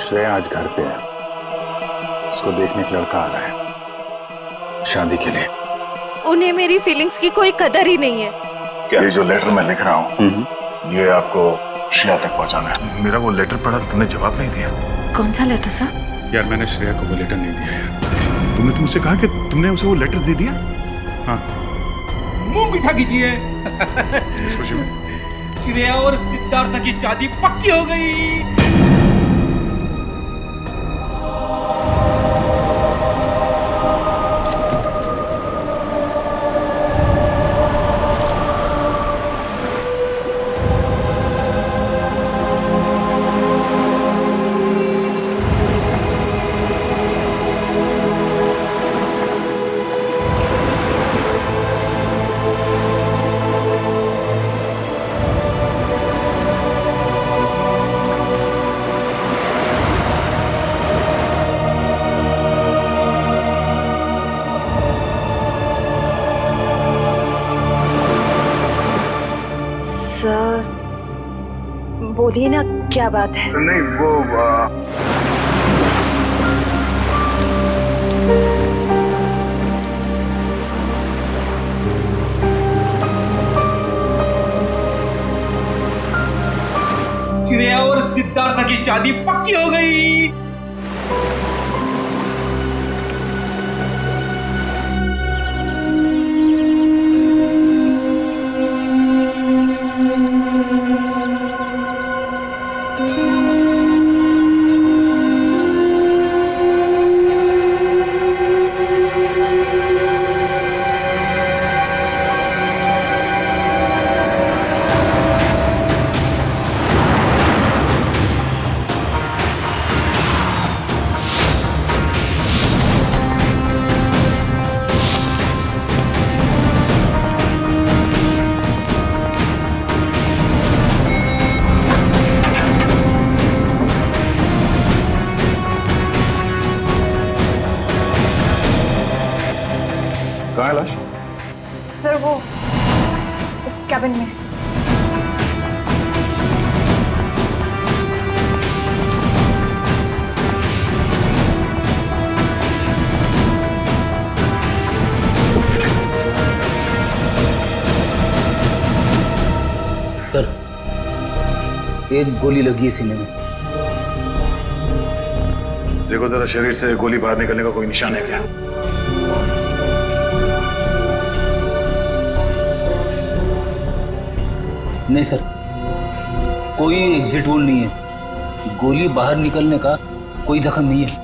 श्रेया आज घर पे है, उसको देखने एक लड़का आ रहा है शादी के लिए। उन्हें मेरी फीलिंग्स की कोई कदर ही नहीं है। क्या? ये जो लेटर मैं लिख रहा हूँ ये आपको श्रेया तक पहुँचाना है। मेरा वो लेटर पढ़ा, तुमने जवाब नहीं दिया। कौन सा लेटर सर? यार मैंने श्रेया को वो लेटर नहीं दिया यार। तुमने मुझसे कहा कि तुमने उसे वो लेटर दे दिया? हाँ। मुंह मीठा कीजिए। इस खुशी में श्रेया और सिद्धार्थ की शादी पक्की हो गई। सर बोलिए ना, क्या बात है? नहीं वो श्रेया और सिद्धार्थ की शादी पक्की हो गई। कहाँ है लाश? सर वो इस कैबिन में। सर एक गोली लगी है सीने में। देखो जरा शरीर से गोली बाहर निकलने का कोई निशान है क्या? नहीं सर, कोई एग्जिट वोल नहीं है। गोली बाहर निकलने का कोई जख्म नहीं है।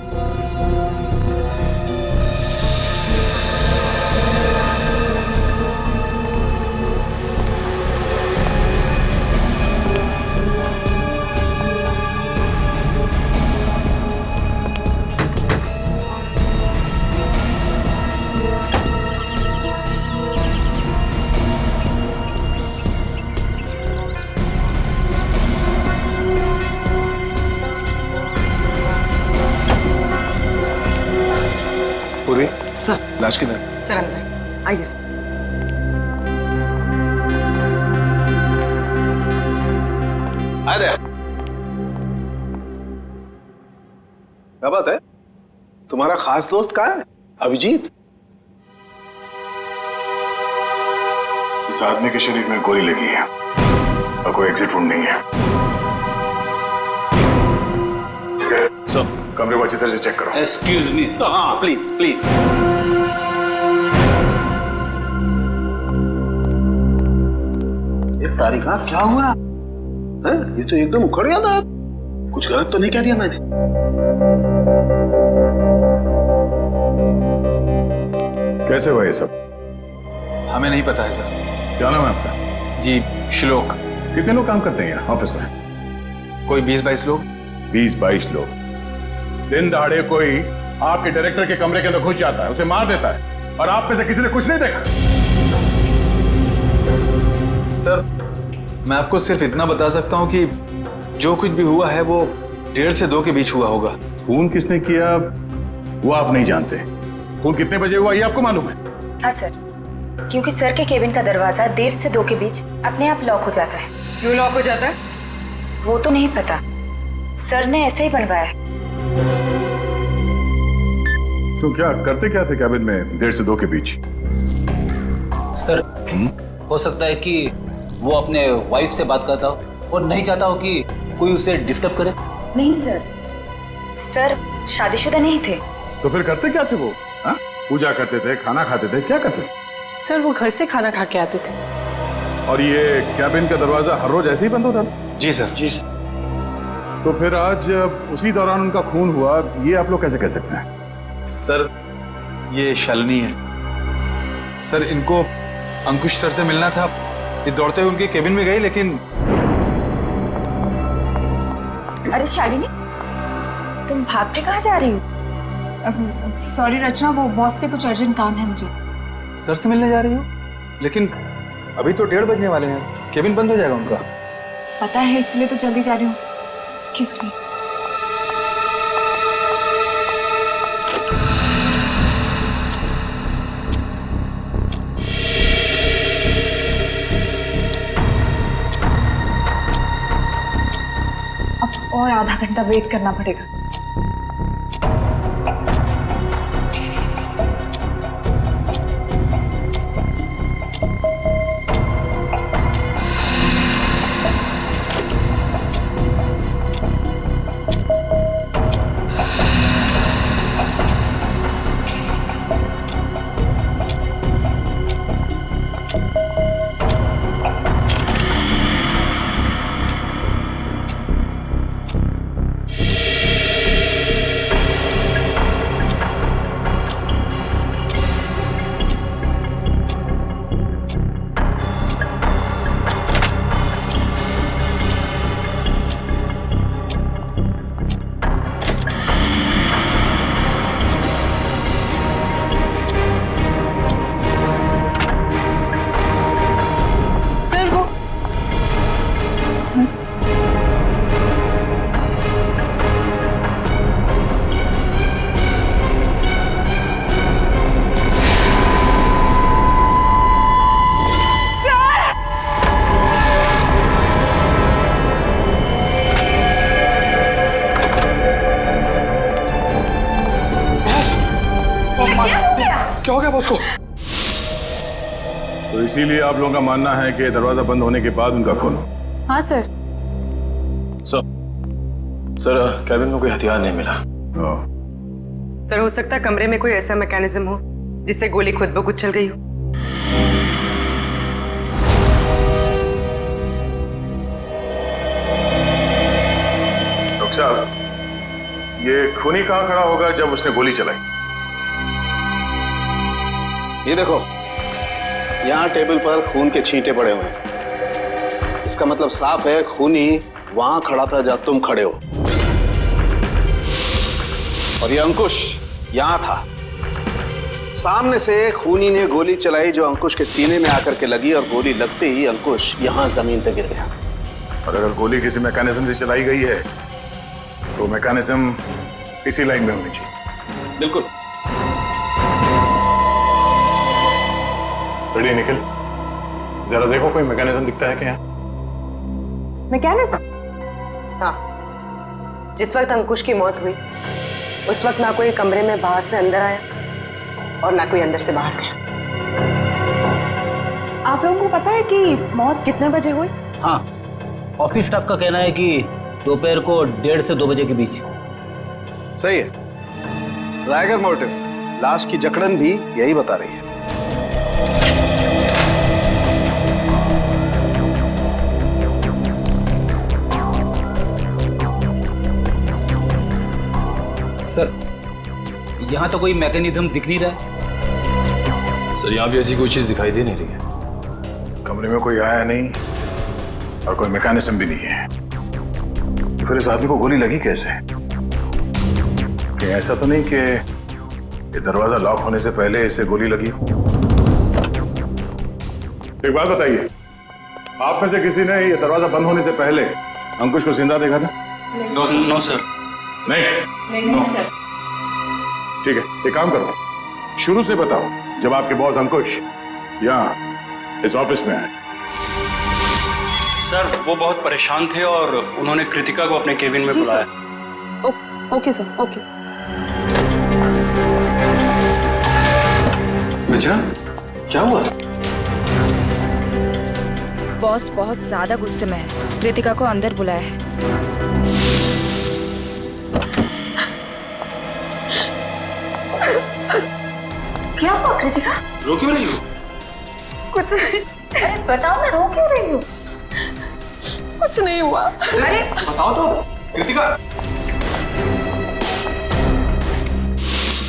पूरी सर। लाश किधर? सर अंदर आइए सर। क्या बात है? तुम्हारा खास दोस्त कहाँ है? अभिजीत? इस आदमी के शरीर में गोली लगी है और कोई एग्जिट वुंड नहीं है। सब कमरे को अच्छी तरह से चेक करो। Excuse me. हाँ प्लीज प्लीज। ये तारिका क्या हुआ है? ये तो एकदम उखड़ गया था। कुछ गलत तो नहीं कह दिया मैंने? कैसे हुआ ये सब? हमें नहीं पता है सर। क्या नाम है आपका? जी श्लोक। कितने लोग काम करते हैं यहाँ ऑफिस में? कोई 20-22 लोग। 20-22 लोग। दिन दहाड़े कोई आपके डायरेक्टर के कमरे के अंदर घुस जाता है, उसे मार देता है, और आप में से किसी ने कुछ नहीं देखा? सर मैं आपको सिर्फ इतना बता सकता हूँ कि जो कुछ भी हुआ है वो 1:30 से 2 के बीच हुआ होगा। खून किसने किया वो आप नहीं जानते। खून कितने बजे हुआ ये आपको मालूम है? हाँ सर, क्योंकि सर के केबिन का दरवाजा 1:30 से 2 के बीच अपने आप लॉक हो जाता है। क्यों लॉक हो जाता है? वो तो नहीं पता, सर ने ऐसे ही बनवाया है। तो क्या करते क्या थे कैबिन में 1:30 से 2 के बीच? सर हो सकता है कि वो अपने वाइफ से बात करता हो और नहीं चाहता हो कि कोई उसे डिस्टर्ब करे। नहीं सर, सर शादीशुदा नहीं थे। तो फिर करते क्या थे वो? हाँ? पूजा करते थे, खाना खाते थे, क्या करते थे? सर वो घर से खाना खा के आते थे। और ये कैबिन का दरवाजा हर रोज ऐसे ही बंद होता था? जी सर। जी सर। तो फिर आज उसी दौरान उनका खून हुआ, ये आप लोग कैसे कह सकते हैं? सर ये शालिनी है। सर इनको अंकुश सर से मिलना था, ये दौड़ते हुए उनके केबिन में गए, लेकिन अरे शालिनी, तुम भाग के कहाँ जा रही हो? सॉरी रचना, वो बॉस से कुछ अर्जेंट काम है मुझे। सर से मिलने जा रही हो? लेकिन अभी तो 1:30 बजने वाले हैं, केबिन बंद हो जाएगा उनका। पता है, इसलिए तो जल्दी जा रही हूँ। Excuse me. अब और आधा घंटा वेट करना पड़ेगा। क्या हो गया बॉस को? तो इसीलिए आप लोगों का मानना है कि दरवाजा बंद होने के बाद उनका खून हो? हाँ सर। सर कैबिन में कोई हथियार नहीं मिला। सर हो सकता है कमरे में कोई ऐसा मैकेनिज्म हो जिससे गोली खुद ब खुद चल गई हो। डॉक्टर साहब, ये खूनी कहाँ खड़ा होगा जब उसने गोली चलाई? ये देखो, यहाँ टेबल पर खून के छींटे पड़े हुए हैं। इसका मतलब साफ है खूनी वहां खड़ा था जब तुम खड़े हो। और ये अंकुश यहां था। सामने से खूनी ने गोली चलाई जो अंकुश के सीने में आकर के लगी, और गोली लगते ही अंकुश यहां जमीन पे गिर गया। और अगर गोली किसी मैकेनिज्म से चलाई गई है तो मैकेनिज्म इसी लाइन में होनी चाहिए। बिल्कुल। रेडी निकल, जरा देखो कोई मैकेनिज्म दिखता है क्या? मैकेनिज्म? हाँ, जिस वक्त अंकुश की मौत हुई उस वक्त ना कोई कमरे में बाहर से अंदर आया और ना कोई अंदर से बाहर गया। आप लोगों को पता है कि मौत कितने बजे हुई? हाँ, ऑफिस स्टाफ का कहना है कि दोपहर को 1:30 से 2 बजे के बीच। सही है। राइगर मोर्टिस लाश की जकड़न भी यही बता रही है। सर यहाँ तो कोई मैकेनिज्म दिख नहीं रहा। सर यहाँ भी ऐसी कोई चीज दिखाई दे नहीं रही है। कमरे में कोई आया नहीं और कोई मैकेनिज्म भी नहीं है, तो फिर इस आदमी को गोली लगी कैसे? कि ऐसा तो नहीं कि ये दरवाजा लॉक होने से पहले इसे गोली लगी? एक बात बताइए, आप में से किसी ने ये दरवाजा बंद होने से पहले अंकुश को जिंदा देखा था? No sir. नहीं सर। ठीक है, एक काम करो, शुरू से बताओ जब आपके बॉस अंकुश यहाँ इस ऑफिस में आए। सर वो बहुत परेशान थे और उन्होंने कृतिका को अपने केबिन में बुलाया। Okay sir, okay. रचना, क्या हुआ? बॉस बहुत ज्यादा गुस्से में है, कृतिका को अंदर बुलाया है। क्या हुआ कृतिका? रो क्यों रही हो? कुछ नहीं। अरे बताओ ना, रो क्यों रही हो? कुछ नहीं हुआ। अरे बताओ तो कृतिका।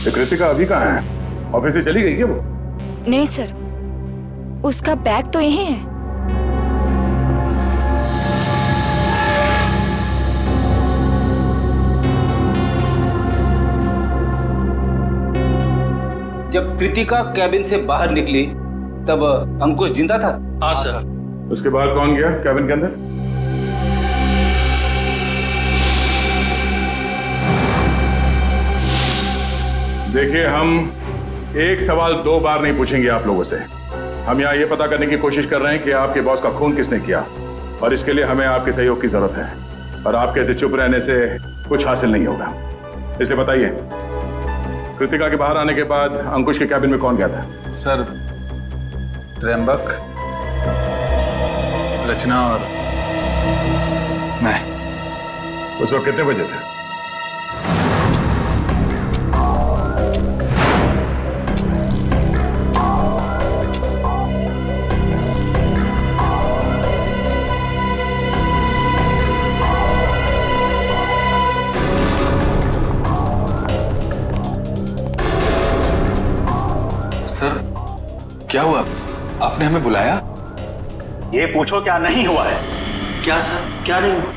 तो कृतिका अभी कहाँ है? ऑफिस से चली गई क्या वो? नहीं सर, उसका बैग तो यहीं है। जब कृतिका कैबिन से बाहर निकली तब अंकुश जिंदा था? हाँ सर। उसके बाद कौन गया कैबिन के अंदर? देखिए, हम एक सवाल 2 बार नहीं पूछेंगे आप लोगों से। हम यहाँ ये पता करने की कोशिश कर रहे हैं कि आपके बॉस का खून किसने किया, और इसके लिए हमें आपके सहयोग की जरूरत है। और आपके ऐसे चुप रहने से कुछ हासिल नहीं होगा। इसलिए बताइए, कृतिका के बाहर आने के बाद अंकुश के कैबिन में कौन गया था? सर, त्र्यंबक, रचना और मैं। उस वक्त कितने बजे थे? सर, क्या हुआ? आपने हमें बुलाया? ये पूछो क्या नहीं हुआ है। क्या सर, क्या नहीं हुआ?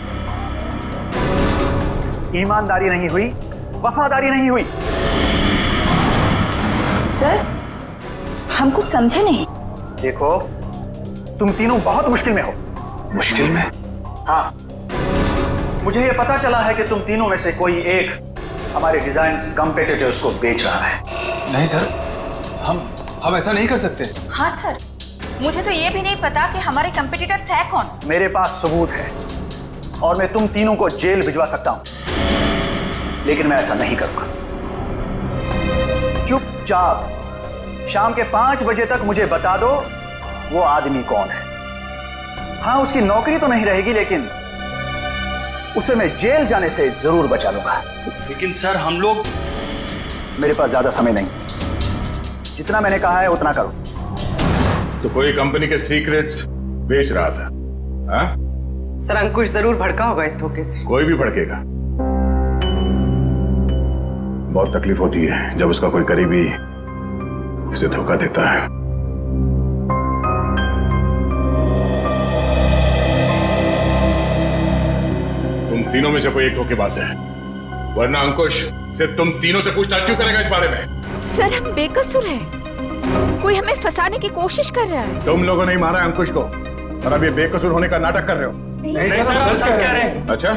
ईमानदारी नहीं हुई, वफादारी नहीं हुई। सर, हम कुछ समझे नहीं। देखो, तुम तीनों बहुत मुश्किल में हो। मुश्किल में? हाँ, मुझे ये पता चला है कि तुम तीनों में से कोई एक हमारे डिजाइन्स कॉम्पिटिटर्स को बेच रहा है। नहीं सर, हम ऐसा नहीं कर सकते। हाँ सर, मुझे तो ये भी नहीं पता कि हमारे कंपटीटर्स है कौन। मेरे पास सबूत है और मैं तुम तीनों को जेल भिजवा सकता हूं, लेकिन मैं ऐसा नहीं करूंगा। चुपचाप शाम के 5 बजे तक मुझे बता दो वो आदमी कौन है। हाँ, उसकी नौकरी तो नहीं रहेगी, लेकिन उसे मैं जेल जाने से जरूर बचा लूंगा। लेकिन सर, हम लोग। मेरे पास ज्यादा समय नहीं, जितना मैंने कहा है उतना करो। तो कोई कंपनी के सीक्रेट्स बेच रहा था? हाँ? सर, अंकुश जरूर भड़का होगा इस धोखे से। कोई भी भड़केगा। बहुत तकलीफ होती है जब उसका कोई करीबी उसे धोखा देता है। तुम तीनों में से कोई एक धोखेबाज है, वरना अंकुश सिर्फ तुम तीनों से पूछताछ क्यों करेगा इस बारे में? सर, हम बेकसूर हैं। कोई हमें फंसाने की कोशिश कर रहा है। तुम लोगों ने ही मारा है अंकुश को, और अब ये बेकसूर होने का नाटक कर रहे हो। नहीं सर, हम सच कह रहे हैं। अच्छा,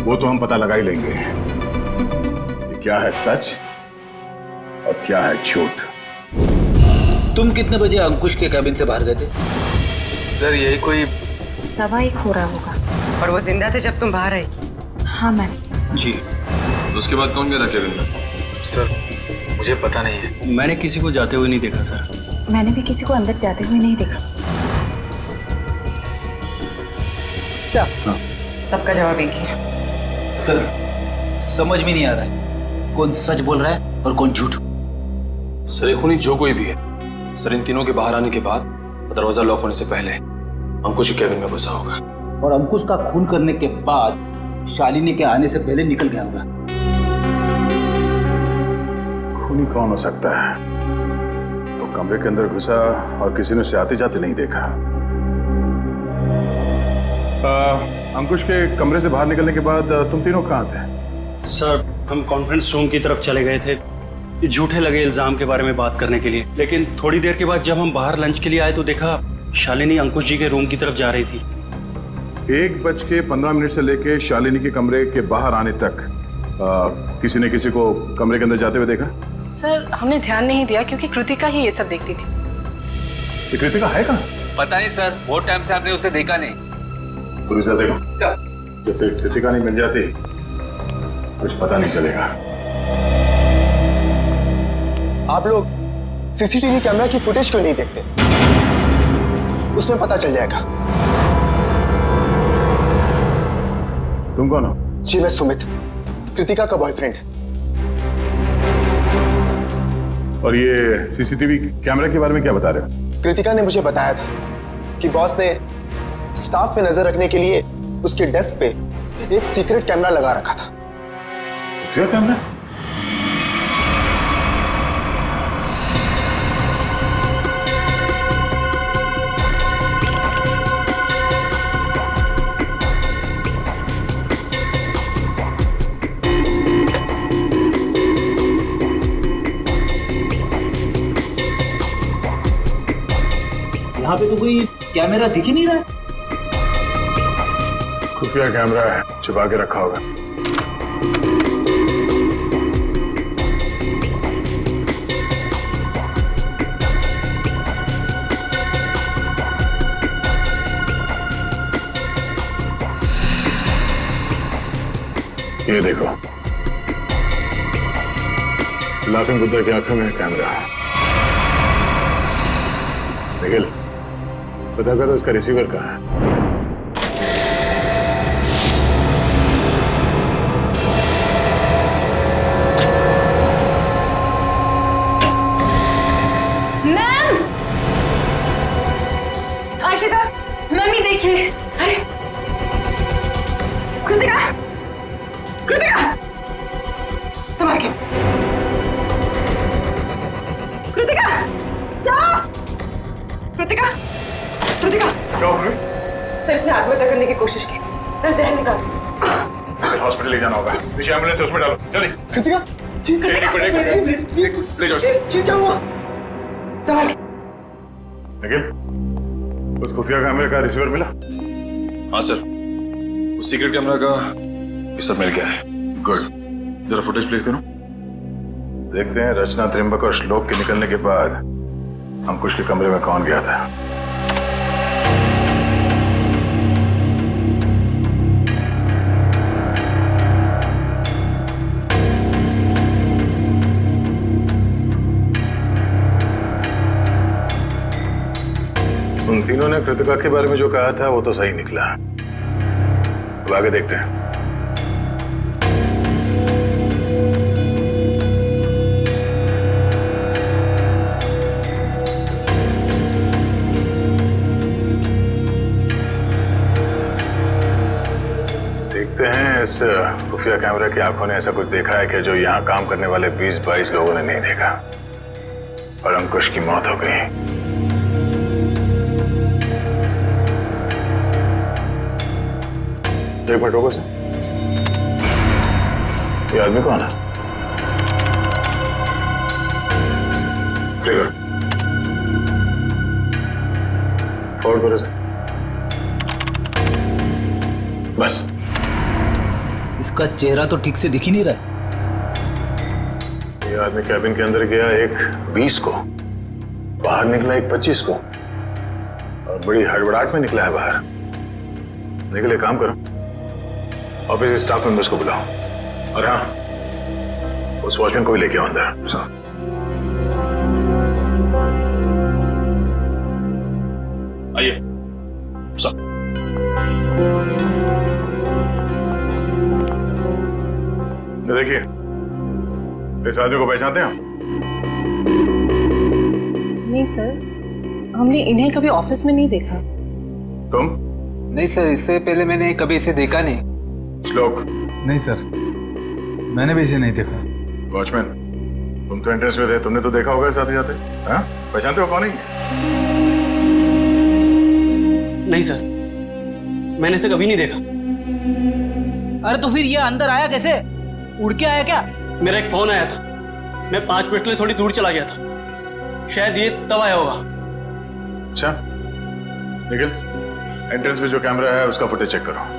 वो तो हम पता लगा ही लेंगे कि क्या है सच और क्या है झूठ। तुम कितने बजे अंकुश के कैबिन से बाहर गए थे? सर, यही कोई 1:15 हो रहा होगा। और वो जिंदा थे जब तुम बाहर आई? हाँ मैम। जी। तो उसके बाद कौन गया था कैबिन में? सर, मुझे पता नहीं है। मैंने किसी को जाते हुए नहीं देखा सर। मैंने भी किसी को अंदर जाते हुए नहीं देखा। सबका जवाब एक ही है। सर, समझ में नहीं आ रहा है कौन सच बोल रहा है और कौन झूठ। सर, ये खूनी जो कोई भी है, सर इन तीनों के बाहर आने के बाद दरवाजा लॉक होने से पहले अंकुश कैबिन में घुसा होगा। और अंकुश का खून करने के बाद शालिनी के आने से पहले निकल गया होगा। खूनी कौन हो सकता है? तो कमरे के अंदर घुसा और किसी ने उसे आते जाते नहीं देखा। अंकुश के कमरे से बाहर निकलने के बाद तुम तीनों कहाँ थे? सर, हम कॉन्फ्रेंस रूम की तरफ चले गए थे ये झूठे लगे इल्जाम के बारे में बात करने के लिए। लेकिन थोड़ी देर के बाद जब हम बाहर लंच के लिए आए तो देखा शालिनी अंकुश जी के रूम की तरफ जा रही थी। 1:15 से लेके शालिनी के कमरे के बाहर आने तक किसी ने किसी को कमरे के अंदर जाते हुए देखा? सर, हमने ध्यान नहीं दिया क्योंकि कृतिका ही ये सब देखती थी। ये कृतिका है कहाँ? पता नहीं सर, बहुत टाइम से आपने उसे देखा नहीं। पुलिस देखो, जब तक कृतिका नहीं मिल जाती कुछ पता नहीं चलेगा। आप लोग सीसीटीवी कैमरा की फुटेज क्यों नहीं देखते? उसमें पता चल जाएगा। तुम कौन हो? जी मैं सुमित, कृतिका का बॉयफ्रेंड। और ये सीसीटीवी कैमरा के बारे में क्या बता रहे हो? कृतिका ने मुझे बताया था कि बॉस ने स्टाफ पे नजर रखने के लिए उसके डेस्क पे एक सीक्रेट कैमरा लगा रखा था। Secret camera? यहाँ पे तो कोई कैमरा दिख ही नहीं रहा है। खुफिया कैमरा है, छुपा के रखा होगा। ये देखो, लाफिंग बुद्धा की आंखों में कैमरा है। निखिल, पता करो इसका रिसीवर कहाँ है। मैम! आशिता, मैम ये देखिए। अरे कृतिका, कृतिका, संभाल के। कृतिका, जाओ। कृतिका, कृतिका। क्या हो गया? सर इसने आत्महत्या करने की कोशिश की। सर जहर निकाल। इसे हॉस्पिटल ले जाना होगा। नीचे एम्बुलेंस उसमें डालो, जल्दी। कृतिका, ठीक है। एक मिनट, ले जाओ इसे। ठीक क्या हुआ? संभाल के। निखिल, उस खुफिया कैमरे का रिसीवर मिला? हाँ सर, उस सीक्रेट कैमरा का ये सब मिल गया है। गुड, जरा फुटेज प्ले करो। देखते हैं रचना, त्रिंबक और श्लोक के निकलने के बाद अंकुश के कमरे में कौन गया था। उन तीनों ने कृतिका के बारे में जो कहा था वो तो सही निकला। अब आगे देखते हैं। देखते हैं इस खुफिया कैमरे की आंखों ने ऐसा कुछ देखा है कि जो यहाँ काम करने वाले 20-22 लोगों ने नहीं देखा, और अंकुश की मौत हो गई। एक मिनट रुको सर, ये आदमी कौन है? प्ले करो, फॉरवर्ड करो सर। बस। इसका चेहरा तो ठीक से दिख ही नहीं रहा है। ये आदमी कैबिन के अंदर गया एक 20 को, बाहर निकला एक 25 को, और बड़ी हड़बड़ाहट में निकला है बाहर। निकले, काम करो, ऑफिस स्टाफ मेंबर्स को बुलाओ, और हाँ, उस वॉचमैन को भी लेके आओ अंदर। आइए सर। देखिए, इस आदमी को पहचानते हैं आप? नहीं सर, हमने इन्हें कभी ऑफिस में नहीं देखा। तुम? नहीं सर, इससे पहले मैंने कभी इसे देखा नहीं। श्लोक? नहीं सर, मैंने भी इसे नहीं देखा। वॉचमैन, तुम तो एंट्रेंस में थे, तुमने तो देखा होगा इस आते जाते। हाँ, पहचानते हो कौन है? नहीं सर, मैंने इसे कभी नहीं देखा। अरे तो फिर ये अंदर आया कैसे? उड़ के आया क्या? मेरा एक फोन आया था, मैं 5 मिनट के लिए थोड़ी दूर चला गया था, शायद ये तब आया होगा। अच्छा, निखिल, एंट्रेंस में जो कैमरा है उसका फुटेज चेक करो।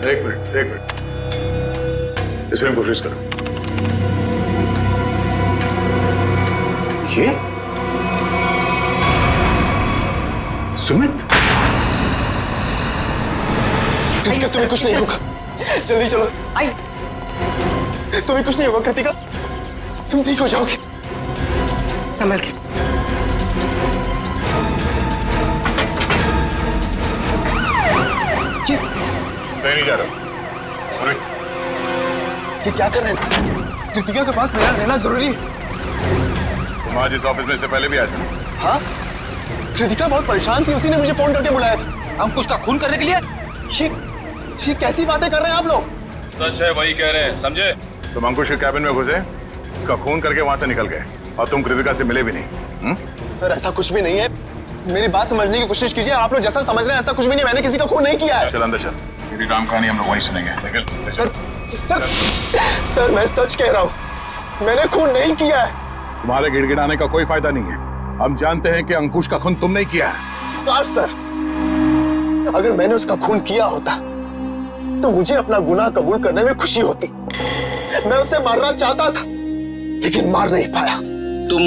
एक मिनट इस फ्रेम को फ्रीज करो। ये सुमित, कृतिका तुम्हें कुछ नहीं होगा, जल्दी चलो। आई तुम्हें कुछ नहीं होगा कृतिका, तुम ठीक हो जाओगे। संभल के। नहीं जा रहा। ये क्या कर रहे हैं सर? कृतिका के पास मेरा रहना जरूरी है। तुम आज इस ऑफिस में से पहले भी आए थे? हाँ, कृतिका बहुत परेशान थी, उसी ने मुझे फोन करके बुलाया था। अंकुश का खून करने के लिए? ये कैसी बातें कर रहे हैं आप लोग? सच है, वही कह रहे हैं, समझे? तुम अंकुश के कैबिन में घुसे, उसका खून करके वहां से निकल गए और तुम कृतिका से मिले भी नहीं। सर ऐसा कुछ भी नहीं है, मेरी बात समझने की कोशिश कीजिए। आप लोग जैसा समझ रहे हैं ऐसा कुछ भी नहीं, मैंने किसी का खून नहीं किया है। चल अंदर चल, तेरी राम कहानी हम लोग वहीं सुनेंगे। सर मैं सच कह रहा हूँ, मैंने खून नहीं किया है। तुम्हारे गिड़गिड़ाने का कोई फायदा नहीं है, हम जानते हैं कि अंकुश का खून तुम नहीं किया है। काश सर, अगर मैंने उसका खून किया होता तो मुझे अपना गुनाह कबूल करने में खुशी होती। मैं उसे मारना चाहता था लेकिन मार नहीं पाया। तुम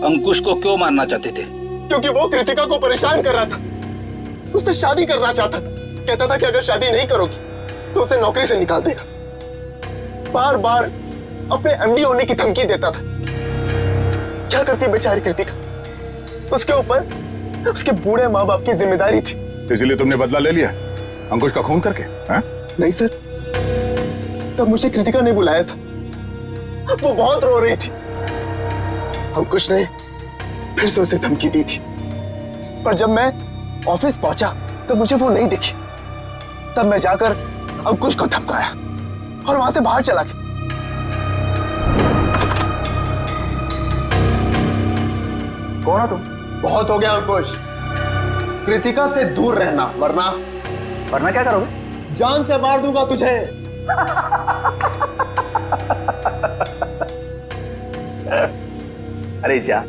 अंकुश को क्यों मारना चाहते थे? क्योंकि वो कृतिका को परेशान कर रहा था, उससे शादी करना चाहता था। कहता था कि अगर शादी नहीं करोगी तो उसे नौकरी से निकाल देगा। बार बार अपने एमडी होने की धमकी देता था। क्या करती बेचारी कृतिका, उसके ऊपर उसके बूढ़े माँ बाप की जिम्मेदारी थी। इसीलिए तुमने बदला ले लिया अंकुश का खून करके? नहीं सर, तब मुझे कृतिका ने बुलाया था, वो बहुत रो रही थी। अंकुश ने फिर से उसे धमकी दी थी, पर जब मैं ऑफिस पहुंचा तो मुझे वो नहीं दिखी। तब मैं जाकर अंकुश को धमकाया और वहां से बाहर चला गया। कौन हो तुम? बहुत हो गया अंकुश, कृतिका से दूर रहना, वरना क्या करोगे? जान से मार दूंगा तुझे। अरे जा,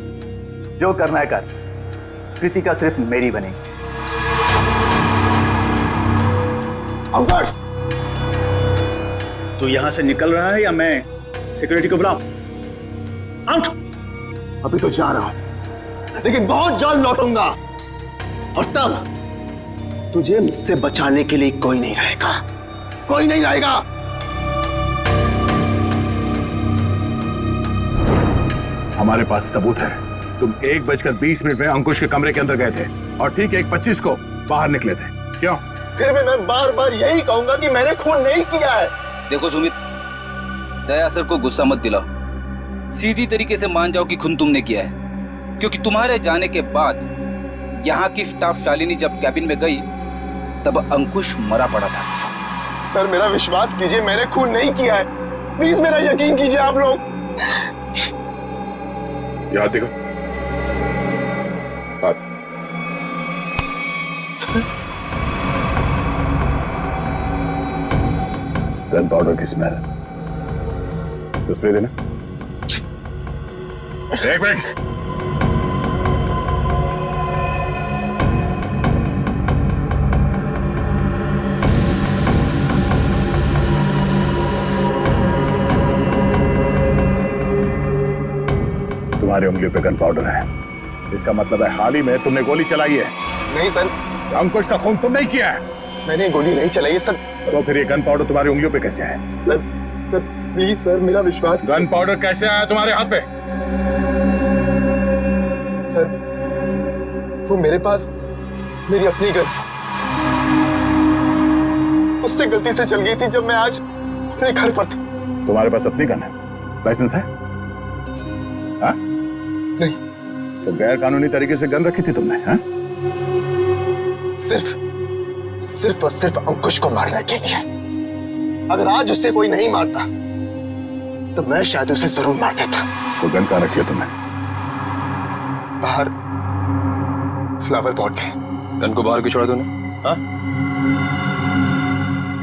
जो करना है कर, कृतिका सिर्फ मेरी बनेगी। अंकुश, तू यहां से निकल रहा है या मैं सिक्योरिटी को बुलाऊं? आउट। अभी तो जा रहा हूं लेकिन बहुत जल्द लौटूंगा, और तब तुझे मुझसे बचाने के लिए कोई नहीं रहेगा, कोई नहीं रहेगा। हमारे पास सबूत है, तुम 1:20 में अंकुश के कमरे के अंदर गए थे और ठीक 1:25 को बाहर निकले थे। क्यों? फिर भी मैं बार बार यही कहूंगा कि मैंने खून नहीं किया है। देखो सुमित, दया सर को गुस्सा मत दिलाओ, सीधी तरीके से मान जाओ कि खून तुमने किया है। क्योंकि तुम्हारे जाने के बाद यहाँ की स्टाफ शालिनी जब कैबिन में गई तब अंकुश मरा पड़ा था। सर मेरा विश्वास कीजिए, मैंने खून नहीं किया है, प्लीज मेरा यकीन कीजिए आप लोग। याद देखो। सर, गन पाउडर की स्मेल, स्प्रे देना। एक मिनट, तुम्हारी उंगलियों पे गन पाउडर है, इसका मतलब है हाल ही में तुमने गोली चलाई है। नहीं सर, अंकुश का खून तुम नहीं किया है। मैंने गोली नहीं चलाई सर। तो फिर ये गन पाउडर तुम्हारी उंगलियों पे कैसे आया? सर प्लीज सर, मेरा विश्वास। गन पाउडर कैसे आया तुम्हारे हाथ पे? सर वो मेरे पास मेरी अपनी गन, उससे गलती से चल गई थी जब मैं आज अपने घर पर था। तुम्हारे पास अपनी गन है? लाइसेंस है? हाँ? नहीं। तो गैर कानूनी तरीके से गन रखी थी तुमने? हाँ? सिर्फ और सिर्फ अंकुश को मारने के लिए। अगर आज उससे कोई नहीं मारता तो मैं शायद उसे जरूर मार देता। तो गन कहाँ रखी है तुमने? बाहर फ्लावर पॉट में। गन को बाहर क्यों छोड़ा तूने? हाँ?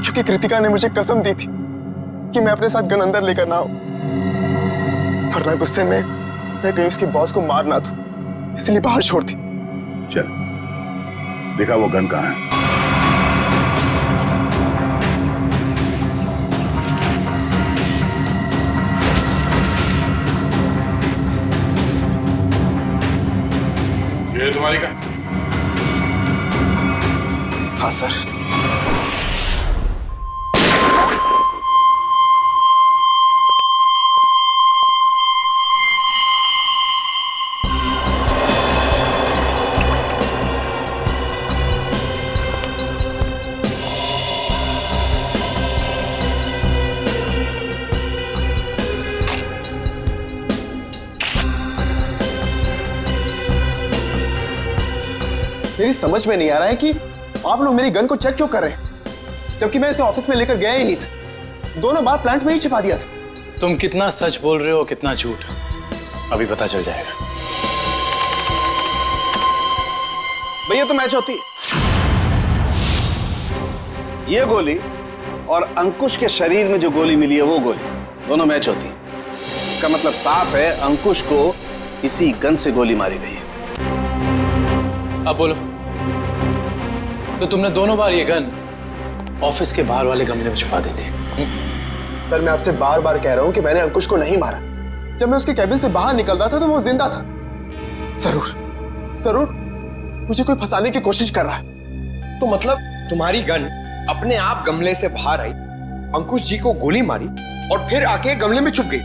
क्योंकि कृतिका ने मुझे कसम दी थी कि मैं अपने साथ गन अंदर लेकर ना आऊं, वरना गुस्से में मैं कहीं उसके बॉस को मार ना दूं, इसलिए बाहर छोड़ दी। चल दिखा वो गन कहाँ है। तुम्हारी का? हाँ सर। मेरी समझ में नहीं आ रहा है कि आप लोग मेरी गन को चेक क्यों कर रहे हैं, जबकि मैं इसे ऑफिस में लेकर गया ही नहीं था। दोनों बार प्लांट में ही छिपा दिया था। तुम कितना सच बोल रहे हो कितना झूठ, अभी पता चल जाएगा। भैया तो मैच होती। ये गोली और अंकुश के शरीर में जो गोली मिली है वो गोली, दोनों मैच होती है। इसका मतलब साफ है अंकुश को इसी गन से गोली मारी गई है। अब बोलो, तो तुमने दोनों बार ये गन ऑफिस के बाहर वाले गमले में छुपा दी थी? सर मैं आपसे बार बार कह रहा हूं कि मैंने अंकुश को नहीं मारा। जब मैं उसके कैबिन से बाहर निकल रहा था तो वो जिंदा था। जरूर मुझे कोई फंसाने की कोशिश कर रहा है। तो मतलब तुम्हारी गन अपने आप गमले से बाहर आई, अंकुश जी को गोली मारी और फिर आके गमले में छुप गई।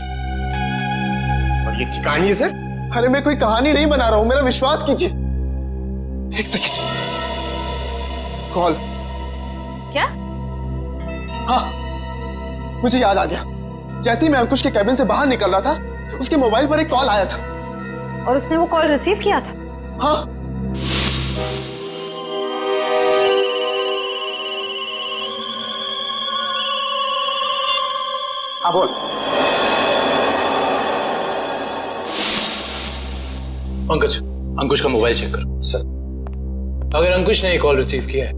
और ये कहानी है सर? अरे मैं कोई कहानी नहीं बना रहा हूं, मेरा विश्वास कीजिए। एक सेकंड, कॉल। क्या? हाँ, मुझे याद आ गया। जैसे ही मैं अंकुश के कैबिन से बाहर निकल रहा था उसके मोबाइल पर एक कॉल आया था। और उसने वो कॉल रिसीव किया था? हाँ। हाँ बोल। पंकज, अंकुश का मोबाइल चेक करो। सर, अगर अंकुश ने ये कॉल रिसीव किया है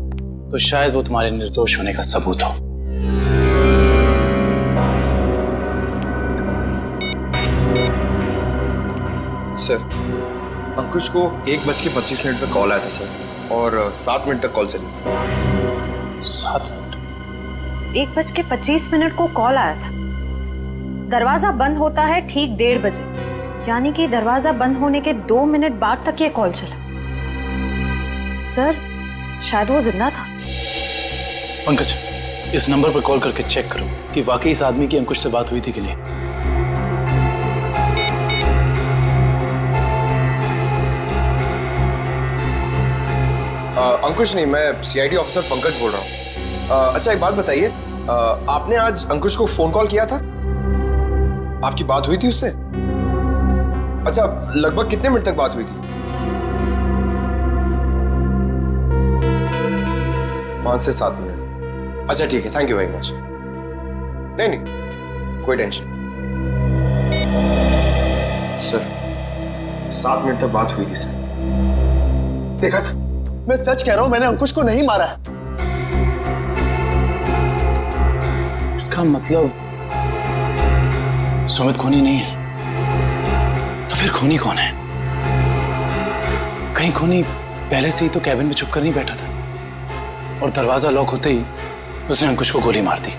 तो शायद वो तुम्हारे निर्दोष होने का सबूत हो। सर, अंकुश को 1:25 पे कॉल आया था सर, और 7 मिनट तक कॉल चली। 7 मिनट? 1:25 को कॉल आया था। दरवाजा बंद होता है ठीक 1:30 बजे, यानी कि दरवाजा बंद होने के 2 मिनट बाद तक ये कॉल चला। सर, शायद वो जिंदा था। पंकज, इस नंबर पर कॉल करके चेक करो कि वाकई इस आदमी की अंकुश से बात हुई थी कि नहीं। अंकुश नहीं, मैं सीआईडी ऑफिसर पंकज बोल रहा हूँ। अच्छा एक बात बताइए, आपने आज अंकुश को फोन कॉल किया था? आपकी बात हुई थी उससे? अच्छा, लगभग कितने मिनट तक बात हुई थी? 5 से 7 मिनट। अच्छा ठीक है, थैंक यू वेरी मच। नहीं कोई टेंशन। सर, 7 मिनट तक बात हुई थी सर। देखा सर, मैं सच कह रहा हूं, मैंने अंकुश को नहीं मारा है। इसका मतलब सुमित खूनी नहीं है, तो फिर खूनी कौन है? कहीं खूनी पहले से ही तो कैबिन में छुपकर नहीं बैठा था और दरवाजा लॉक होते ही उसने अंकुश को गोली मार दी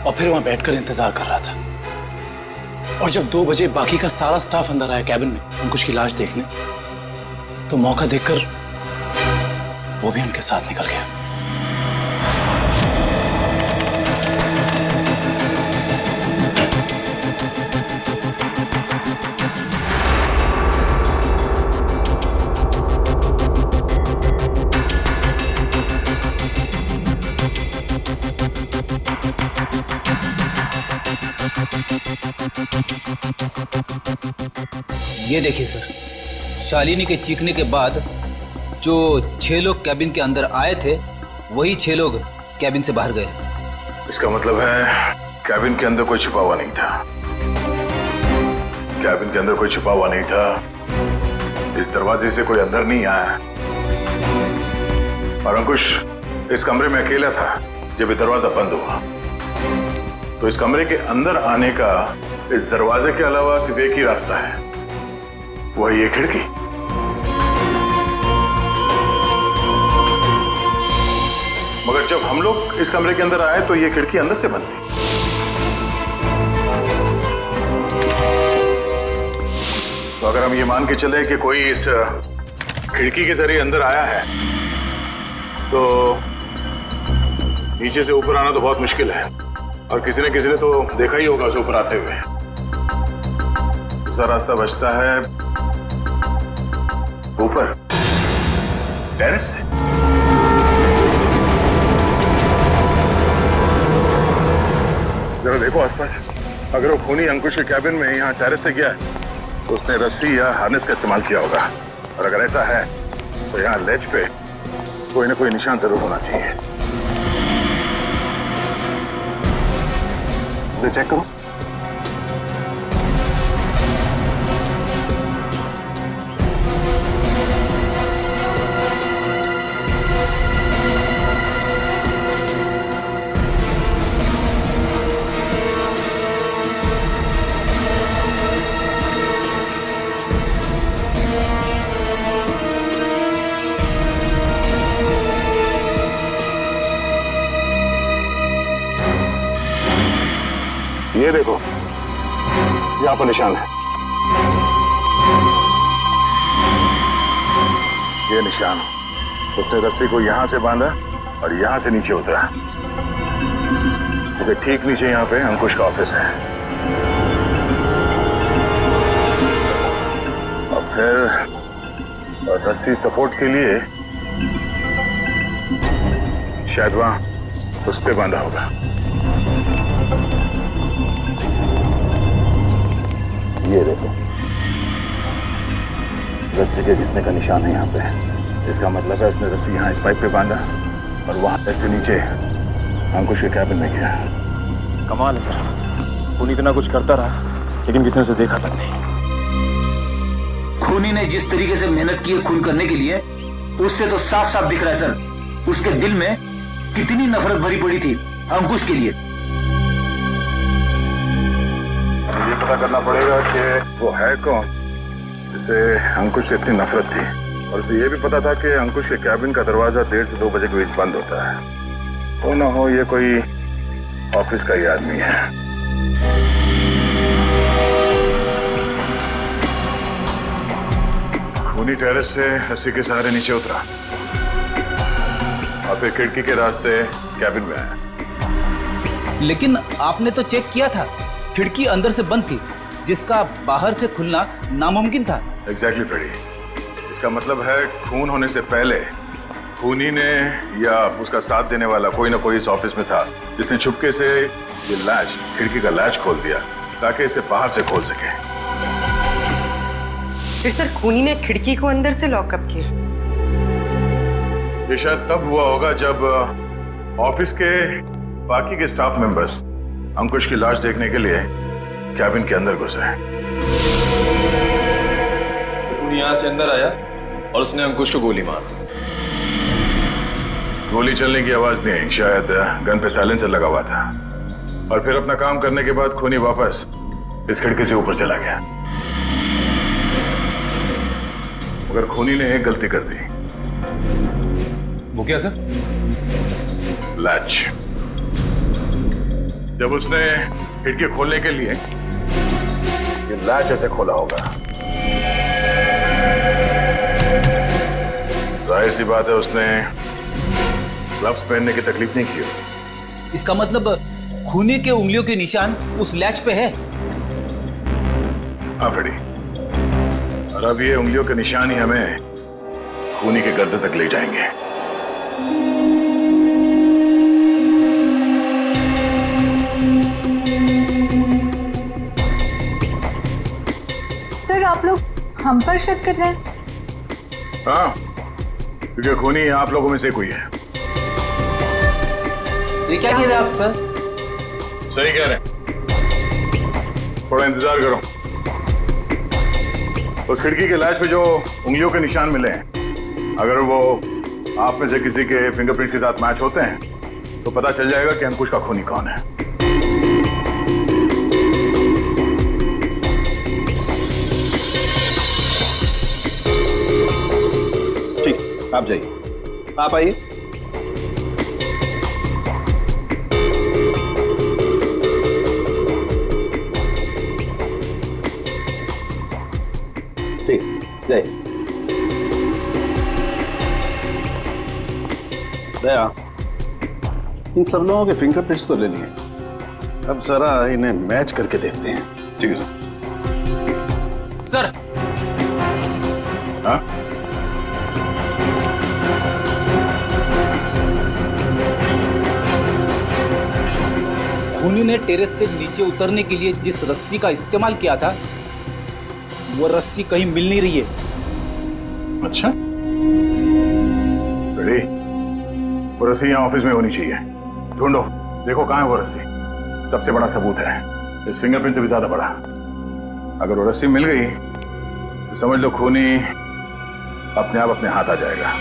और फिर वहां बैठकर इंतजार कर रहा था। और जब 2 बजे बाकी का सारा स्टाफ अंदर आया कैबिन में अंकुश की लाश देखने, तो मौका देखकर वो भी उनके साथ निकल गया। ये देखिए सर, शालिनी के चीखने के बाद जो 6 लोग कैबिन के अंदर आए थे वही 6 लोग कैबिन से बाहर गए। इसका मतलब है कैबिन के अंदर कोई छुपा हुआ नहीं था। कैबिन के अंदर कोई छुपा हुआ नहीं था। इस दरवाजे से कोई अंदर नहीं आया और अंकुश इस कमरे में अकेला था जब ये दरवाजा बंद हुआ। तो इस कमरे के अंदर आने का इस दरवाजे के अलावा सिर्फ एक ही रास्ता है, वही ये खिड़की। मगर जब हम लोग इस कमरे के अंदर आए तो ये खिड़की अंदर से बंद थी। तो अगर हम ये मान के चले कि कोई इस खिड़की के जरिए अंदर आया है तो नीचे से ऊपर आना तो बहुत मुश्किल है, और किसी ने तो देखा ही होगा उसे ऊपर आते हुए। दूसरा रास्ता बचता है ऊपर टेरेस से। जरा देखो आसपास, अगर वो खूनी अंकुश के कैबिन में यहाँ टेरेस से गया तो उसने रस्सी या हार्नेस का इस्तेमाल किया होगा, और अगर ऐसा है तो यहाँ लेज पे कोई ना कोई निशान जरूर होना चाहिए। इसे चेक करो। ये देखो, यहाँ पर निशान है। ये निशान, उसने रस्सी को यहाँ से बांधा और यहाँ से नीचे उतरा, क्योंकि ठीक नीचे यहाँ पे अंकुश का ऑफिस है। और फिर रस्सी सपोर्ट के लिए शायद वहां उस पे बांधा होगा। ये देखो, रस्सी के घिसने का निशान है यहाँ पे। इसका मतलब है उसने रस्सी यहाँ इस पाइप पे बांधा और वहां से नीचे अंकुश के कैबिन में गया। कमाल है सर, खूनी इतना कुछ करता रहा लेकिन किसी ने उसे देखा तक नहीं। खूनी ने जिस तरीके से मेहनत की है खून करने के लिए, उससे तो साफ साफ दिख रहा है सर, उसके दिल में कितनी नफरत भरी पड़ी थी अंकुश के लिए। ये पता करना पड़ेगा कि वो है कौन जिसे अंकुश से इतनी नफरत थी, और उसे ये भी पता था कि अंकुश के कैबिन का दरवाजा 1:30 से 2 बजे के बीच बंद होता है। तो ना हो ये कोई ऑफिस का ही आदमी है। खूनी टेरेस से रस्सी के सहारे नीचे उतरा और फिर खिड़की के रास्ते कैबिन में आया। लेकिन आपने तो चेक किया था, खिड़की अंदर से बंद थी, जिसका बाहर से खुलना नामुमकिन था। एग्जैक्टली फ्रेडी, इसका मतलब है खून होने से पहले खूनी ने या उसका साथ देने वाला कोई ना कोई इस ऑफिस में था, जिसने छुपके से ये लैच, खिड़की का लैच खोल दिया ताकि इसे बाहर से खोल सके। फिर सर खूनी ने खिड़की को अंदर से लॉकअप किया। ये शायद तब हुआ होगा जब ऑफिस के बाकी के स्टाफ मेंबर्स अंकुश की लाश देखने के लिए कैबिन के अंदर घुसे। खूनी यहाँ से अंदर आया और उसने अंकुश को गोली मार। गोली चलने की आवाज नहीं आई, शायद गन पे साइलेंसर लगा हुआ था। और फिर अपना काम करने के बाद खूनी वापस इस खिड़की से ऊपर चला गया। मगर खूनी ने एक गलती कर दी। वो क्या सर? लैच। जब उसने खिड़की खोलने के लिए ये लैच ऐसे खोला होगा, जाहिर सी बात है उसने ग्लव्स पहनने की तकलीफ नहीं की होगी। इसका मतलब खूनी के उंगलियों के निशान उस लैच पे है। हाँ फ्रेडी, और अब ये उंगलियों के निशान ही हमें खूनी के गर्दन तक ले जाएंगे। सर आप लोग हम पर शक कर रहे हैं? हाँ, क्योंकि खूनी आप लोगों में से कोई है। ये क्या कह रहे हैं आप सर? सही कह रहे हैं, थोड़ा इंतजार करो। उस खिड़की के लैच पे जो उंगलियों के निशान मिले हैं, अगर वो आप में से किसी के फिंगरप्रिंट्स के साथ मैच होते हैं तो पता चल जाएगा कि अंकुश का खूनी कौन है। ठीक, आप जाइए, आप आइए। ठीक, जाइए। दया, इन सब लोगों के फिंगरप्रिंट्स तो ले लिए, अब जरा इन्हें मैच करके देखते हैं। ठीक है सर। हाँ? खूनी ने टेरेस से नीचे उतरने के लिए जिस रस्सी का इस्तेमाल किया था वो रस्सी कहीं मिल नहीं रही है। अच्छा, रेडी? वो रस्सी यहाँ ऑफिस में होनी चाहिए। ढूंढो, देखो कहाँ है वो रस्सी। सबसे बड़ा सबूत है, इस फिंगरप्रिंट से भी ज्यादा बड़ा। अगर वो रस्सी मिल गई तो समझ लो खूनी अपने आप अपने हाथ आ जाएगा।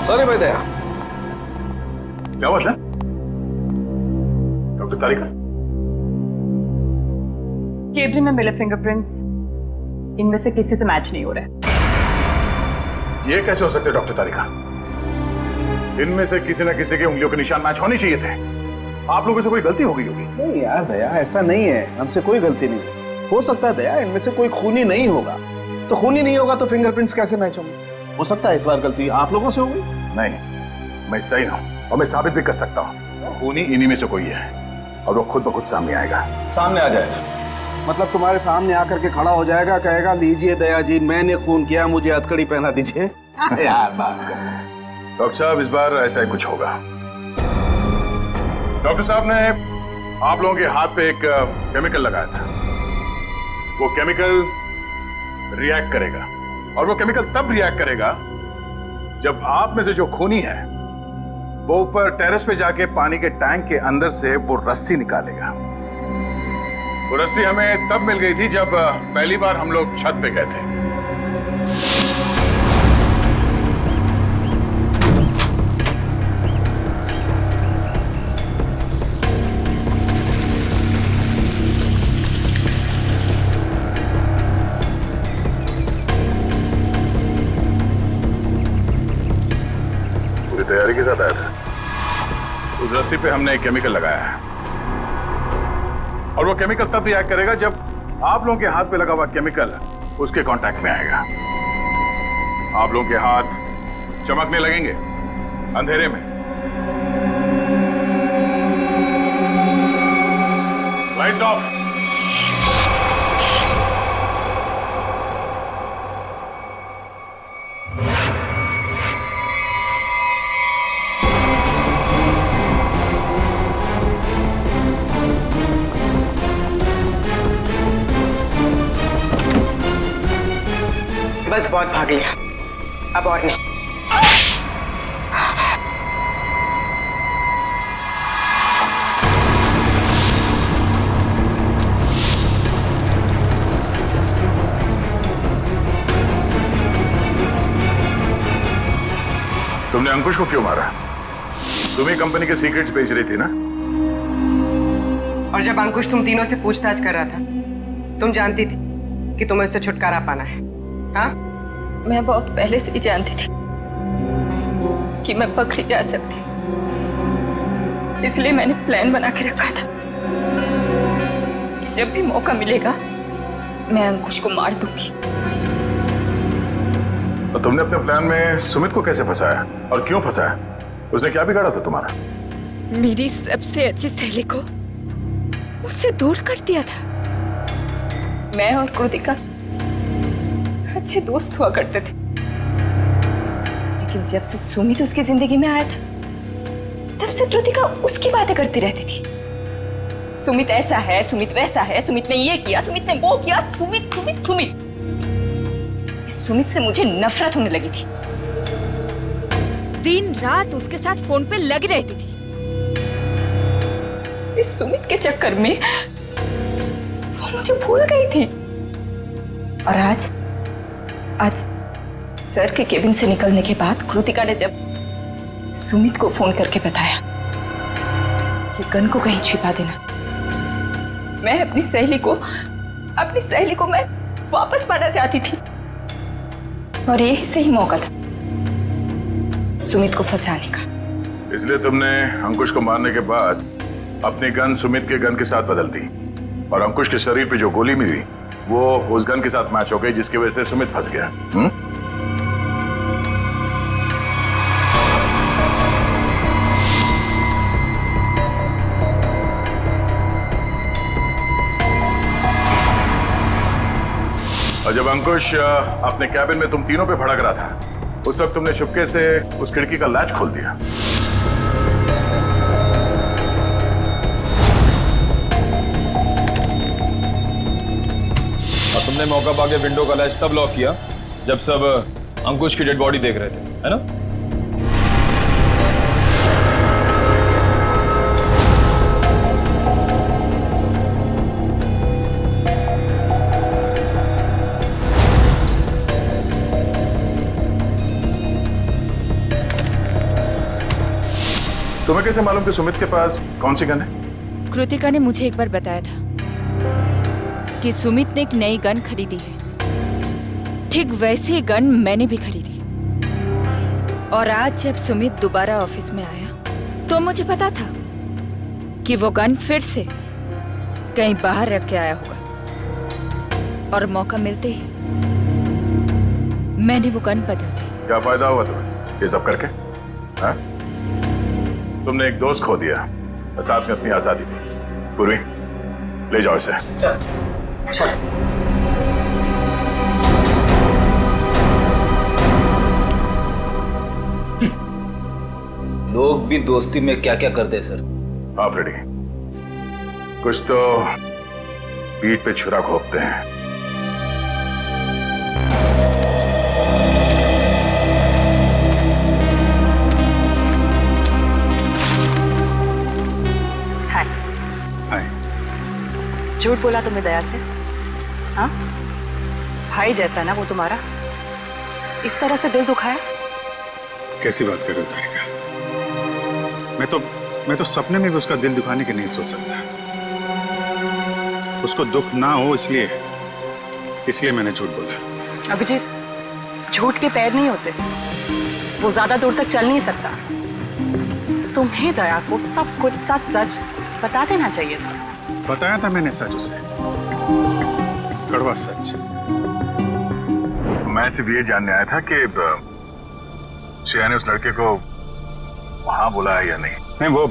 सॉरी भाई दया। क्या हुआ सर? डॉक्टर तारिका, केबिन में मिले फिंगरप्रिंट्स इनमें से किसी से मैच नहीं हो रहे। ये कैसे हो सकते हैं डॉक्टर तारिका? इनमें से किसी न किसी के उंगलियों के निशान मैच होने चाहिए थे। आप लोगों से कोई गलती हो गई होगी। नहीं यार दया, ऐसा नहीं है, हमसे कोई गलती नहीं। हो सकता है दया इनमें से कोई खूनी नहीं होगा, तो खूनी नहीं होगा तो फिंगरप्रिंट्स कैसे मैच होंगे? हो सकता है इस बार गलती आप लोगों से होगी। नहीं, मैं सही हूं और मैं साबित भी कर सकता हूं। खूनी इन्हीं में से कोई है और वो खुद ब खुद सामने आएगा। सामने आ जाएगा मतलब तुम्हारे सामने आकर के खड़ा हो जाएगा, कहेगा लीजिए दया जी मैंने खून किया, मुझे हथकड़ी पहना दीजिए। यार बात कर। डॉक्टर साहब इस बार ऐसा ही कुछ होगा। डॉक्टर साहब ने आप लोगों के हाथ पे एक केमिकल लगाया था। वो केमिकल रिएक्ट करेगा और वो केमिकल तब रिएक्ट करेगा जब आप में से जो खूनी है वो ऊपर टेरेस पे जाके पानी के टैंक के अंदर से वो रस्सी निकालेगा। वो रस्सी हमें तब मिल गई थी जब पहली बार हम लोग छत पे गए थे। पूरी तैयारी के साथ आया था। उस रस्सी पे हमने एक केमिकल लगाया है और वो केमिकल तब रिएक्ट करेगा जब आप लोगों के हाथ पे लगा हुआ केमिकल उसके कांटेक्ट में आएगा। आप लोगों के हाथ चमकने लगेंगे अंधेरे में। Lights off. बस बहुत भाग लिया, अब और नहीं। तुमने अंकुश को क्यों मारा? तुम ही कंपनी के सीक्रेट्स बेच रही थी ना? और जब अंकुश तुम तीनों से पूछताछ कर रहा था तुम जानती थी कि तुम्हें उससे छुटकारा पाना है? हाँ, मैं बहुत पहले से ही जानती थी कि मैं पकड़ी जा सकती, इसलिए मैंने प्लान बना के रखा था कि जब भी मौका मिलेगा मैं अंकुश को मार दूंगी। तो तुमने अपने प्लान में सुमित को कैसे फंसाया और क्यों फंसाया? उसने क्या बिगाड़ा था तुम्हारा? मेरी सबसे अच्छी सहेली को मुझसे दूर कर दिया था। मैं और कृतिका अच्छे दोस्त हुआ करते थे, लेकिन जब से सुमित उसकी जिंदगी में आया था तब से कृतिका उसकी बातें करती रहती थी। सुमित ऐसा है, सुमित वैसा है, सुमित ने ये किया, सुमित ने वो किया, सुमित सुमित सुमित। इस सुमित से मुझे नफरत होने लगी थी। दिन रात उसके साथ फोन पे लगी रहती थी। इस सुमित के चक्कर में वो मुझे भूल गई थी। और आज सर के केबिन से निकलने के बाद कृतिका ने जब सुमित को फोन करके बताया कि गन को कहीं छिपा देना, मैं अपनी सहेली को मैं वापस पाना चाहती थी। और यही सही मौका था सुमित को फंसाने का। इसलिए तुमने अंकुश को मारने के बाद अपनी गन सुमित के गन के साथ बदल दी और अंकुश के शरीर पे जो गोली मिली वो उस गन के साथ मैच हो गई, जिसकी वजह से सुमित फंस गया। और जब अंकुश अपने कैबिन में तुम तीनों पे भड़क रहा था, उस वक्त तुमने चुपके से उस खिड़की का लैच खोल दिया। और तुमने मौका पाके विंडो का लैच तब लॉक किया जब सब अंकुश की डेड बॉडी देख रहे थे, है ना? तुम्हें कैसे मालूम कि सुमित के पास कौन सी गन है? कृतिका ने मुझे एक बार बताया था कि सुमित ने एक नई गन खरीदी है। ठीक वैसी गन मैंने भी खरीदी। और आज जब सुमित दोबारा ऑफिस में आया तो मुझे पता था कि वो गन फिर से कहीं बाहर रख के आया होगा। और मौका मिलते ही मैंने वो गन बदल दी। क्या फायदा हुआ तुम्हें ये सब करके? हाँ? तुमने एक दोस्त खो दिया और साथ में अपनी आजादी भी। पूर्वी, ले जाओ इसे। सर। लोग भी दोस्ती में क्या क्या करते हैं सर। हाँ फ्रेडी, कुछ तो पीठ पे छुरा घोंपते हैं। झूठ बोला तुमने दया से? हाँ, भाई जैसा ना वो तुम्हारा, इस तरह से दिल दुखाया? कैसी बात कर रहे हो तारिका? मैं तो सपने में भी उसका दिल दुखाने की नहीं सोच सकता। उसको दुख ना हो इसलिए मैंने झूठ बोला। अभिजीत, झूठ के पैर नहीं होते, वो ज्यादा दूर तक चल नहीं सकता। तुम्हें दया को सब कुछ सच सच बता देना चाहिए था। बताया था मैंने सच उसे, कड़वा सच। मैं सिर्फ ये जानने आया था कि श्रेया ने उस लड़के को हाँ बोला है या नहीं। नहीं, वो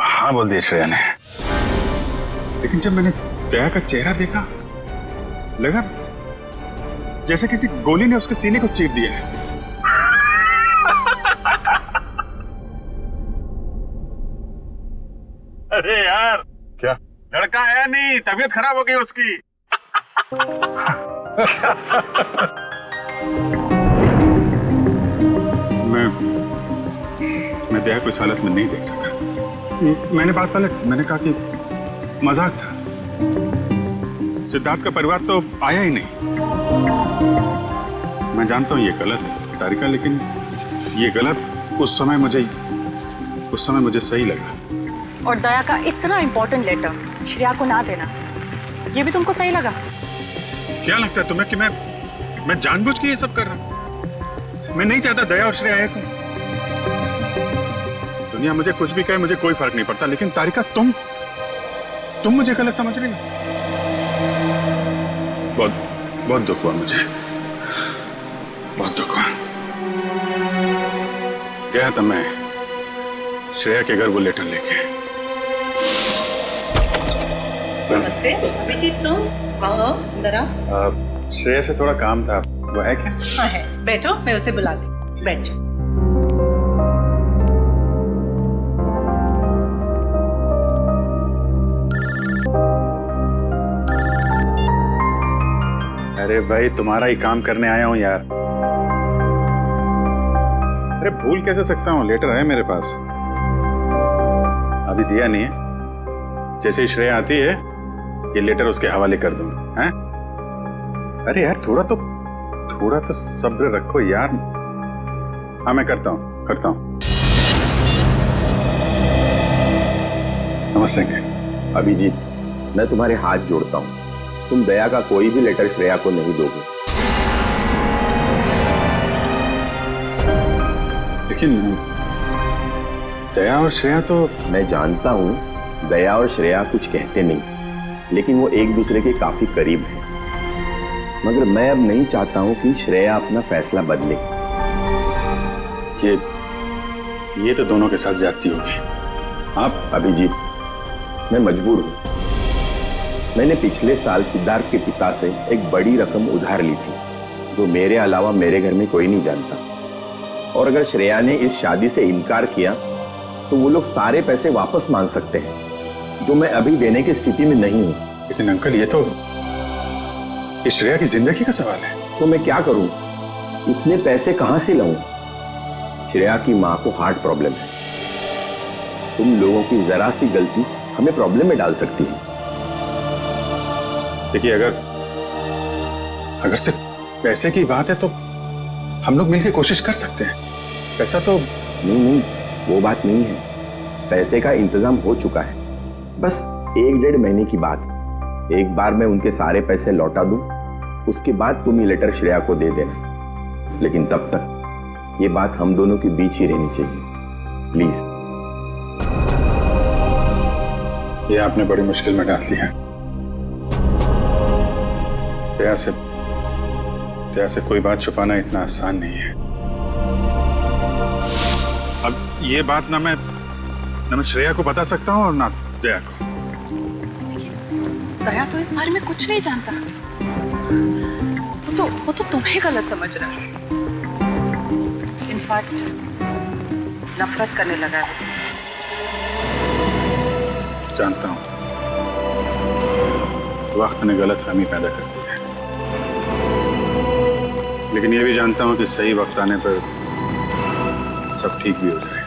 हाँ बोल दिया श्रेया ने। लेकिन जब मैंने दया का चेहरा देखा, लगा जैसे किसी गोली ने उसके सीने को चीर दिया है। अरे यार, क्या लड़का है नहीं, तबीयत खराब हो गई उसकी। मैं दया को इस हालत में नहीं देख सका। मैंने बात पलट दी। मैंने कहा कि मजाक था। सिद्धार्थ का परिवार तो आया ही नहीं। मैं जानता हूं ये गलत है तारिका, लेकिन ये गलत उस समय मुझे सही लगा। और दया का इतना इंपॉर्टेंट लेटर श्रेया को ना देना ये भी तुमको सही लगा? क्या लगता है तुम्हें कि मैं जानबूझ के ये सब कर रहा हूं? मैं नहीं चाहता दया और श्रेया आए तुम। दुनिया मुझे कुछ भी कहे, मुझे कोई फर्क नहीं पड़ता, लेकिन तारिका तुम मुझे गलत समझ रही हो। बहुत दुख हुआ मुझे, बहुत दुख हुआ। गया था मैं श्रेया के घर वो लेटर लेके। नमस्ते अभिजीत, तुम कौन हो? अंदर आओ। श्रेया से थोड़ा काम था, वो है क्या? हाँ है, बैठो, मैं उसे बुलाती हूँ। बैठ जाओ। अरे भाई तुम्हारा ही काम करने आया हूं यार। अरे भूल कैसे सकता हूं, लेटर है मेरे पास, अभी दिया नहीं है। जैसे ही श्रेया आती है ये लेटर उसके हवाले कर दूंगा। हैं? अरे यार थोड़ा तो सब्र रखो यार। हाँ मैं करता हूँ। नमस्ते अंकल। अभिजीत, मैं तुम्हारे हाथ जोड़ता हूँ, तुम दया का कोई भी लेटर श्रेया को नहीं दोगे। लेकिन दया और श्रेया तो... मैं जानता हूँ दया और श्रेया कुछ कहते नहीं, लेकिन वो एक दूसरे के काफी करीब हैं। मगर मैं अब नहीं चाहता हूँ कि श्रेया अपना फैसला बदले। ये तो दोनों के साथ ज्यादती होगी। आप अभिजीत, मैं मजबूर हूँ। मैंने पिछले साल सिद्धार्थ के पिता से एक बड़ी रकम उधार ली थी, जो मेरे अलावा मेरे घर में कोई नहीं जानता। और अगर श्रेया ने इस शादी से इनकार किया तो वो लोग सारे पैसे वापस मांग सकते हैं, जो मैं अभी देने की स्थिति में नहीं हूँ। लेकिन अंकल ये तो श्रेया की जिंदगी का सवाल है। तो मैं क्या करूं? इतने पैसे कहां से लाऊं? श्रेया की मां को हार्ट प्रॉब्लम है। तुम लोगों की जरा सी गलती हमें प्रॉब्लम में डाल सकती है। देखिए अगर सिर्फ पैसे की बात है तो हम लोग मिलकर कोशिश कर सकते हैं। पैसा तो... नहीं, वो बात नहीं है। पैसे का इंतजाम हो चुका है, बस 1-1.5 महीने की बात। एक बार मैं उनके सारे पैसे लौटा दूं, उसके बाद तुम ये लेटर श्रेया को दे देना। लेकिन तब तक ये बात हम दोनों के बीच ही रहनी चाहिए, प्लीज। ये आपने बड़ी मुश्किल में डाल दिया। दया से कोई बात छुपाना इतना आसान नहीं है। अब ये बात ना मैं श्रेया को बता सकता हूँ और ना दया को। दया तो इस बारे में कुछ नहीं जानता। वो तो तुम्हें गलत समझ रहा है। इनफैक्ट नफरत करने लगा है तुमसे। जानता हूँ वक्त ने गलतफहमी पैदा कर दी है, लेकिन ये भी जानता हूँ कि सही वक्त आने पर सब ठीक भी हो जाए।